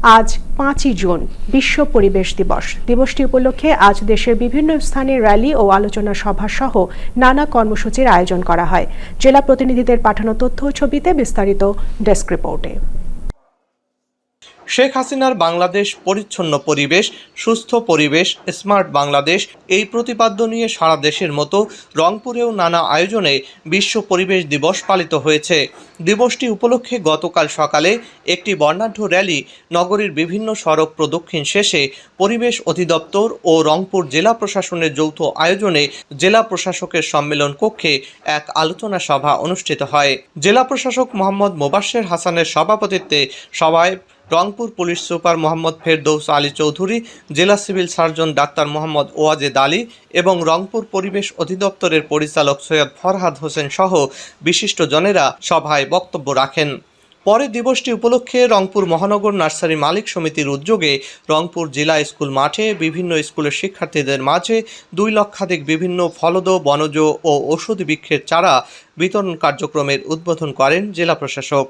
আজ 5ই জুন বিশ্ব পরিবেশ দিবস। দিবসটি উপলক্ষে আজ দেশের বিভিন্ন স্থানে র্যালি ও আলোচনা সভা সহ নানা কর্মসূচির আয়োজন করা হয়। জেলা প্রতিনিধিদের পাঠানো তথ্য ও ছবিতে বিস্তারিত ডেস্ক রিপোর্টে। শেখ হাসিনার বাংলাদেশ পরিচ্ছন্ন পরিবেশ, সুস্থ পরিবেশ, স্মার্ট বাংলাদেশ এই প্রতিপাদ্য নিয়ে সারা দেশের মতো রংপুরেও নানা আয়োজনে বিশ্ব পরিবেশ দিবস পালিত হয়েছে। দিবসটি উপলক্ষে গতকাল সকালে একটি বর্ণাঢ্য র্যালি নগরীর বিভিন্ন সড়ক প্রদক্ষিণ শেষে পরিবেশ অধিদপ্তর ও রংপুর জেলা প্রশাসনের যৌথ আয়োজনে জেলা প্রশাসকের সম্মেলন কক্ষে এক আলোচনা সভা অনুষ্ঠিত হয়। জেলা প্রশাসক মোহাম্মদ মোবাশ্বের হাসানের সভাপতিত্বে সভায় রংপুর পুলিশ সুপার মোহাম্মদ ফেরদৌস আলী চৌধুরী, জেলা civil surgeon doctor Mohammad Wajed Ali এবং রংপুর পরিবেশ অধিদপ্তরের পরিচালক সৈয়দ ফরহাদ হোসেন সহ বিশিষ্টজনেরা সভায় বক্তব্য রাখেন। পরে দিবসটি উপলক্ষে রংপুর মহানগর নার্সারি মালিক সমিতির উদ্যোগে রংপুর জেলা স্কুল মাঠে বিভিন্ন স্কুলের শিক্ষার্থীদের মাঝে 2 লক্ষাধিক বিভিন্ন ফলদ, বনজ ও ঔষধি বৃক্ষের চারা বিতরণ কার্যক্রমের উদ্বোধন করেন জেলা প্রশাসক।